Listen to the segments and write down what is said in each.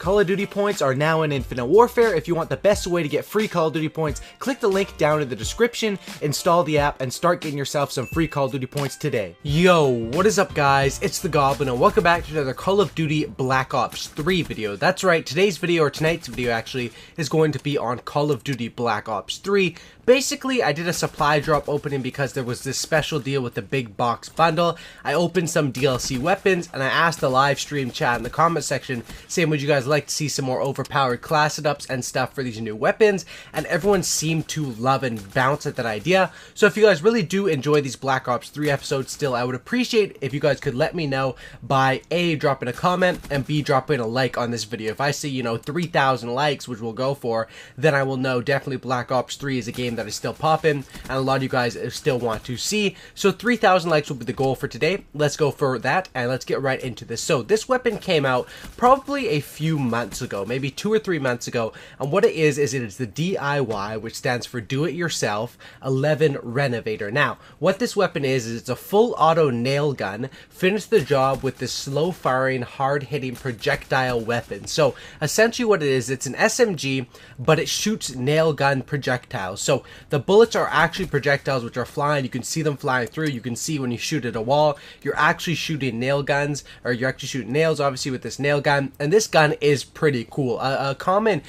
Call of Duty points are now in Infinite Warfare. If you want the best way to get free Call of Duty points, click the link down in the description, install the app, and start getting yourself some free Call of Duty points today. Yo, what is up guys? It's the Goblin, and welcome back to another Call of Duty Black Ops 3 video. That's right, today's video, or tonight's video actually, is going to be on Call of Duty Black Ops 3. Basically, I did a supply drop opening because there was this special deal with the big box bundle. I opened some DLC weapons, and I asked the live stream chat in the comment section, saying would you guys like to see some more overpowered class setups and stuff for these new weapons, and everyone seemed to love and bounce at that idea. So if you guys really do enjoy these Black Ops 3 episodes still, I would appreciate if you guys could let me know by A, dropping a comment, and B, dropping a like on this video. If I see, you know, 3,000 likes, which we'll go for, then I will know definitely Black Ops 3 is a game that is still popping, and a lot of you guys still want to see. So 3,000 likes will be the goal for today. Let's go for that, and let's get right into this. So this weapon came out probably a few months ago, maybe 2 or 3 months ago, and what it is it is the DIY, which stands for Do It Yourself 11 Renovator. Now, what this weapon is it's a full auto nail gun. Finish the job with this slow firing, hard hitting projectile weapon. So essentially what it is, it's an SMG, but it shoots nail gun projectiles. So the bullets are actually projectiles which are flying. You can see them flying through. You can see when you shoot at a wall, you're actually shooting nail guns, or you're actually shooting nails, obviously, with this nail gun. And this gun is pretty cool. A common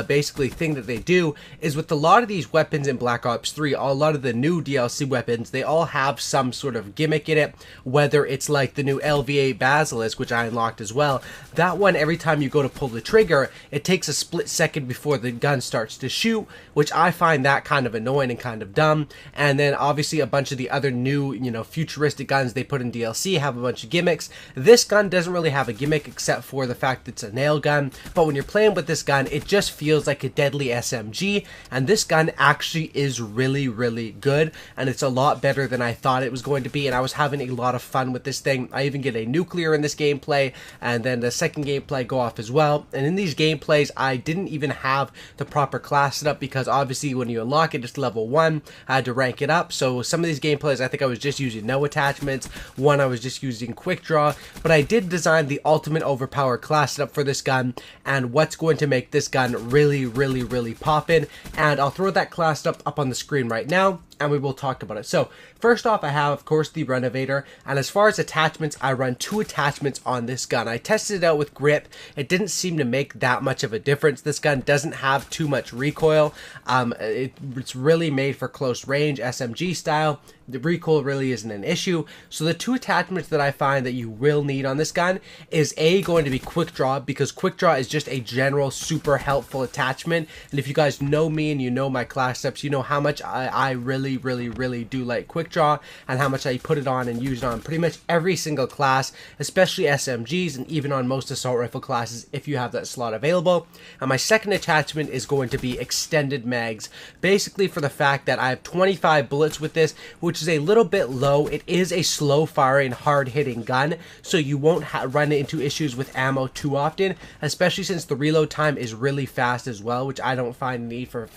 basically thing that they do is with a lot of these weapons in Black Ops 3, a lot of the new DLC weapons, they all have some sort of gimmick in it, whether it's like the new LV8 Basilisk, which I unlocked as well. That one, every time you go to pull the trigger, it takes a split second before the gun starts to shoot, which I find that kind of annoying and kind of dumb. And then obviously a bunch of the other new, you know, futuristic guns they put in DLC have a bunch of gimmicks. This gun doesn't really have a gimmick except for the fact that it's a nail gun, but when you're playing with this gun, it just feels like a deadly SMG, and this gun actually is really, really good, and it's a lot better than I thought it was going to be, and I was having a lot of fun with this thing. I even get a nuclear in this gameplay, and then the second gameplay go off as well. And in these gameplays, I didn't even have the proper class setup because obviously when you unlock it, it's level 1. I had to rank it up. So some of these gameplays, I think I was just using no attachments. One, I was just using quick draw, but I did design the ultimate overpowered class setup for this gun, and what's going to make this gun really, really, really poppin'. And I'll throw that class setup up on the screen right now, and we will talk about it. So first off, I have, of course, the Renovator, and as far as attachments, I run 2 attachments on this gun. I tested it out with grip. It didn't seem to make that much of a difference. This gun doesn't have too much recoil. It's really made for close range SMG style. The recoil really isn't an issue. So the 2 attachments that I find that you will need on this gun is going to be quick draw, because quick draw is just a general super helpful attachment. And if you guys know me and you know my class steps, you know how much I really do like quick draw, and how much I put it on and use it on pretty much every single class, especially SMGs, and even on most assault rifle classes if you have that slot available. And my second attachment is going to be extended mags, basically for the fact that I have 25 bullets with this, which is a little bit low. It is a slow firing, hard hitting gun, so you won't run into issues with ammo too often, especially since the reload time is really fast as well, which I don't find the need for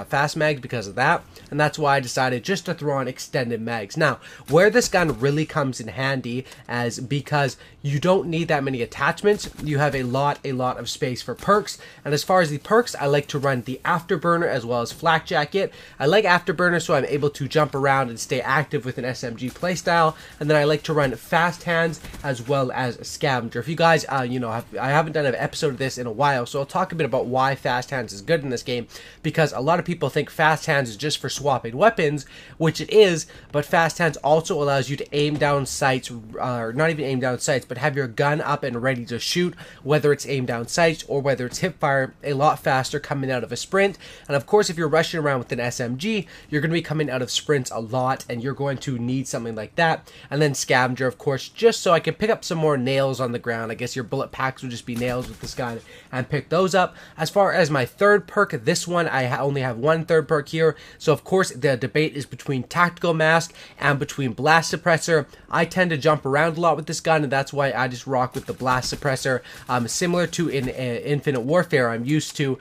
fast mags because of that. And that's why I decided just to throw on extended mags. Now, where this gun really comes in handy as because you don't need that many attachments, you have a lot of space for perks. And as far as the perks, I like to run the Afterburner as well as Flak Jacket. I like Afterburner so I'm able to jump around and stay active with an SMG playstyle, and then I like to run Fast Hands as well as Scavenger. If you guys, you know, I haven't done an episode of this in a while, so I'll talk a bit about why Fast Hands is good in this game, because a lot of people think Fast Hands is just for swapping weapons, which it is, but Fast Hands also allows you to aim down sights, or not even aim down sights, but have your gun up and ready to shoot, whether it's aim down sights or whether it's hip fire, a lot faster coming out of a sprint. And of course, if you're rushing around with an SMG, you're going to be coming out of sprints a lot, and you're going to need something like that. And then Scavenger, of course, just so I can pick up some more nails on the ground. I guess your bullet packs would just be nails with this gun, and pick those up. As far as my third perk, this one I only have one third perk here, so of course the debate is between Tactical Mask and between Blast Suppressor. I tend to jump around a lot with this gun, and that's why I just rock with the Blast Suppressor. Similar to in Infinite Warfare, I'm used to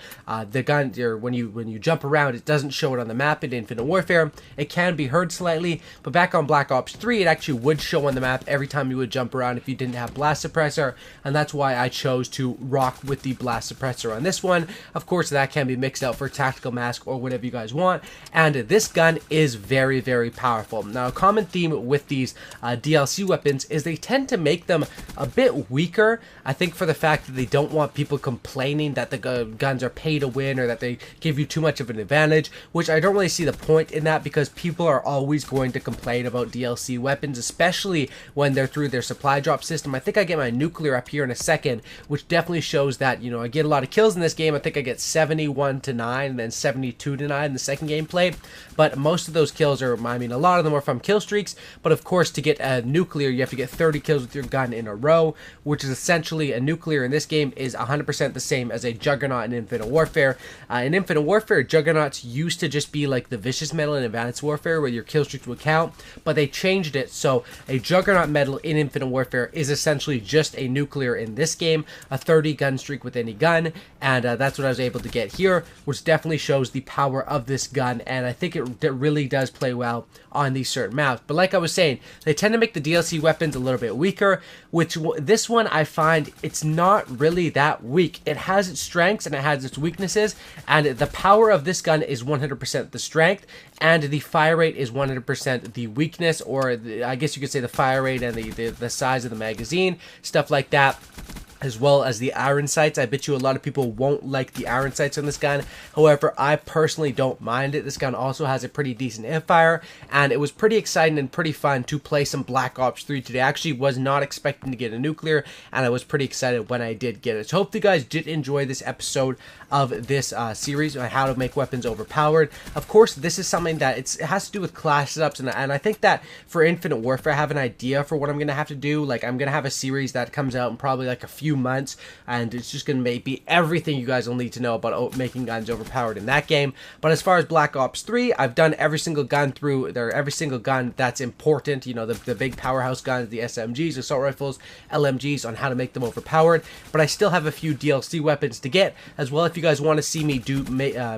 the gun, or when you jump around, it doesn't show it on the map in Infinite Warfare. It can be be heard slightly, but back on Black Ops 3, it actually would show on the map every time you would jump around if you didn't have Blast Suppressor, and that's why I chose to rock with the Blast Suppressor on this one. Of course, that can be mixed out for Tactical Mask or whatever you guys want, and this gun is very, very powerful. Now, a common theme with these DLC weapons is they tend to make them a bit weaker. I think for the fact that they don't want people complaining that the guns are pay to win or that they give you too much of an advantage, which I don't really see the point in that, because people are always going to complain about DLC weapons, especially when they're through their supply drop system. I think I get my nuclear up here in a second, which definitely shows that, you know, I get a lot of kills in this game. I think I get 71 to 9 and then 72 to 9 in the second gameplay, but most of those kills are, I mean, a lot of them are from kill streaks, but of course to get a nuclear you have to get 30 kills with your gun in a row, which is essentially a nuclear in this game is 100% the same as a Juggernaut in Infinite Warfare. In Infinite Warfare, Juggernauts used to just be like the Vicious Medal in Advanced Warfare, where your kill streaks would count, but they changed it, so a Juggernaut medal in Infinite Warfare is essentially just a nuclear in this game, a 30 gun streak with any gun, and that's what I was able to get here, which definitely shows the power of this gun, and I think it really does play well on these certain maps. But like I was saying, they tend to make the DLC weapons a little bit weaker, which this one I find it's not really that weak. It has its strengths and it has its weaknesses, and the power of this gun is 100% the strength, and the fire rate is 100% the weakness, or I guess you could say the fire rate and the size of the magazine, stuff like that, as well as the iron sights. I bet you a lot of people won't like the iron sights on this gun. However, I personally don't mind it. This gun also has a pretty decent hipfire, and it was pretty exciting and pretty fun to play some Black Ops 3 today. I actually was not expecting to get a nuclear, and I was pretty excited when I did get it. So hope you guys did enjoy this episode of this series on how to make weapons overpowered. Of course, this is something that it has to do with class setups, and I think that for Infinite Warfare, I have an idea for what I'm going to have to do. Like, I'm going to have a series that comes out in probably like a few months, and it's just going to be everything you guys will need to know about making guns overpowered in that game. But as far as Black Ops 3, I've done every single gun through there, every single gun that's important, you know, the big powerhouse guns, the SMGs, assault rifles, LMGs, on how to make them overpowered. But I still have a few DLC weapons to get as well. If you guys want to see me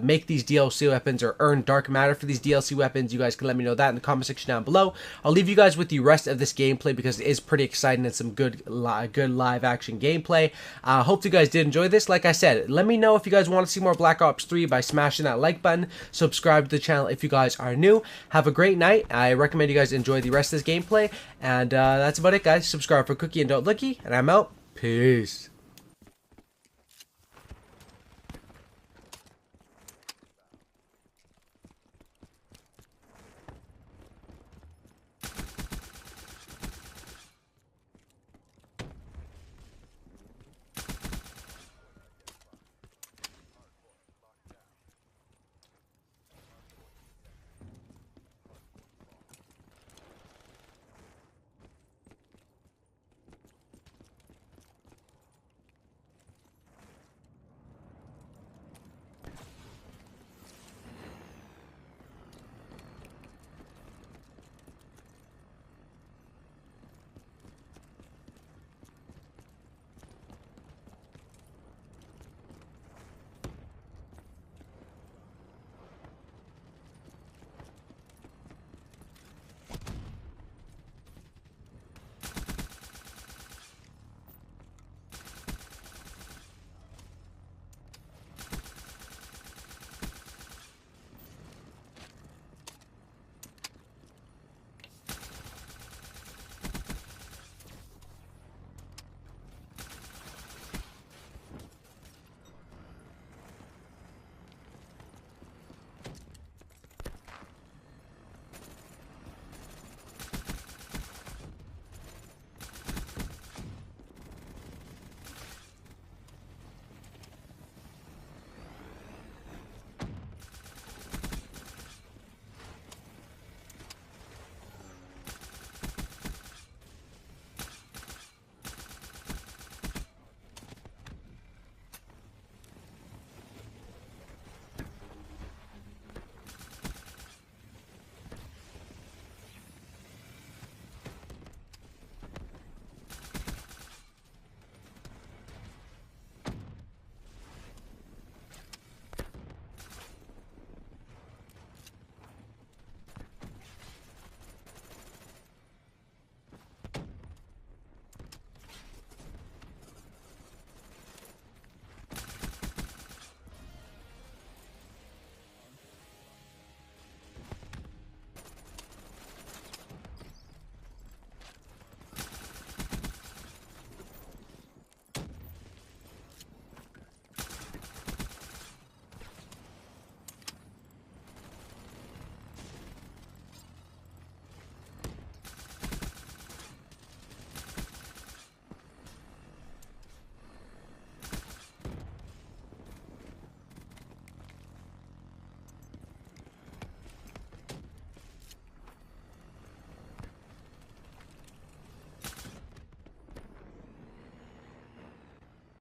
make these DLC weapons or earn dark matter for these DLC weapons, you guys can let me know that in the comment section down below. I'll leave you guys with the rest of this gameplay because it is pretty exciting and some good live action gameplay. Hope you guys did enjoy this. Like I said, let me know if you guys want to see more Black Ops 3 by smashing that like button. Subscribe to the channel if you guys are new. Have a great night. I recommend you guys enjoy the rest of this gameplay, and that's about it, guys. Subscribe for Cookie and Don't Lookie, and I'm out. Peace.